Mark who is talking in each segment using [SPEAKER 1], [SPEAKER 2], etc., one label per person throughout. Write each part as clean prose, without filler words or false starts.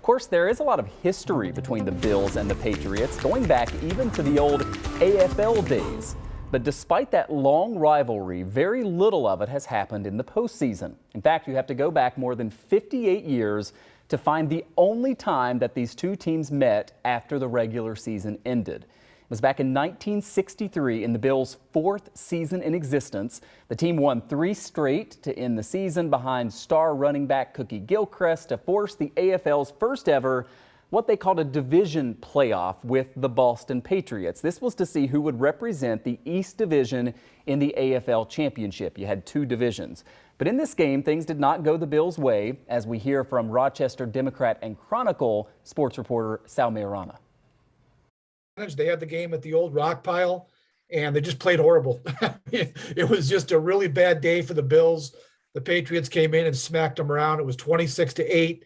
[SPEAKER 1] course, there is a lot of history between the Bills and the Patriots, going back even to the old AFL days. But despite that long rivalry, very little of it has happened in the postseason. In fact, you have to go back more than 58 years to find the only time that these two teams met after the regular season ended. It was back in 1963 in the Bills' fourth season in existence. The team won 3 straight to end the season behind star running back Cookie Gilchrist to force the AFL's first ever what they called a division playoff with the Boston Patriots. This was to see who would represent the East Division in the AFL Championship. You had 2 divisions. But in this game, things did not go the Bills' way, as we hear from Rochester Democrat and Chronicle sports reporter Sal Majorana.
[SPEAKER 2] They had the game at the old rock pile, and they just played horrible. It was just a really bad day for the Bills. The Patriots came in and smacked them around. It was 26-8.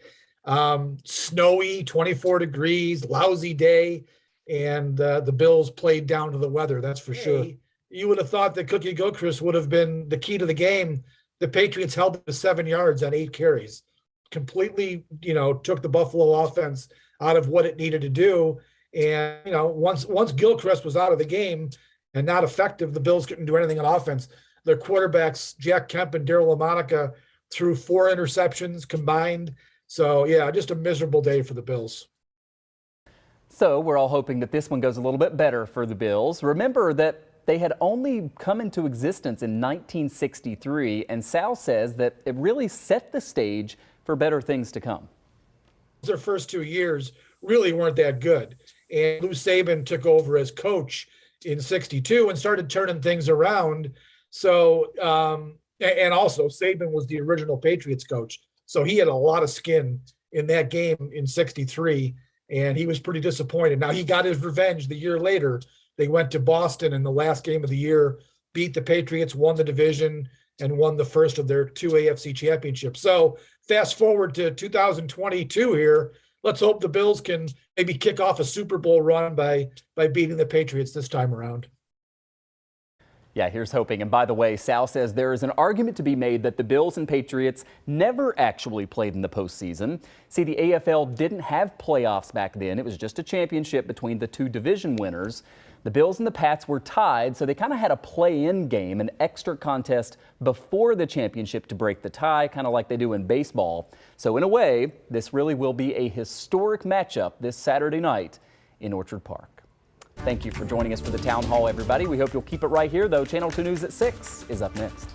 [SPEAKER 2] Snowy, 24 degrees, lousy day, and the Bills played down to the weather, that's for sure. You would have thought that Cookie Gilchrist would have been the key to the game. The Patriots held it to 7 yards on 8 carries. Completely, took the Buffalo offense out of what it needed to do. And, once Gilchrist was out of the game and not effective, the Bills couldn't do anything on offense. Their quarterbacks, Jack Kemp and Darryl LaMonica, threw 4 interceptions combined. So, yeah, just a miserable day for the Bills.
[SPEAKER 1] So we're all hoping that this one goes a little bit better for the Bills. Remember that they had only come into existence in 1963, and Sal says that it really set the stage for better things to come.
[SPEAKER 2] Their first 2 years really weren't that good. And Lou Saban took over as coach in 62 and started turning things around. So, and also Saban was the original Patriots coach. So he had a lot of skin in that game in 63, and he was pretty disappointed. Now he got his revenge the year later. They went to Boston in the last game of the year, beat the Patriots, won the division, and won the first of their 2 AFC championships. So fast forward to 2022 here. Let's hope the Bills can maybe kick off a Super Bowl run by beating the Patriots this time around.
[SPEAKER 1] Yeah, here's hoping. And by the way, Sal says there is an argument to be made that the Bills and Patriots never actually played in the postseason. See, the AFL didn't have playoffs back then. It was just a championship between the 2 division winners. The Bills and the Pats were tied, so they kind of had a play-in game, an extra contest before the championship to break the tie, kind of like they do in baseball. So in a way, this really will be a historic matchup this Saturday night in Orchard Park. Thank you for joining us for the Town Hall, everybody. We hope you'll keep it right here, though. Channel 2 News at 6 is up next.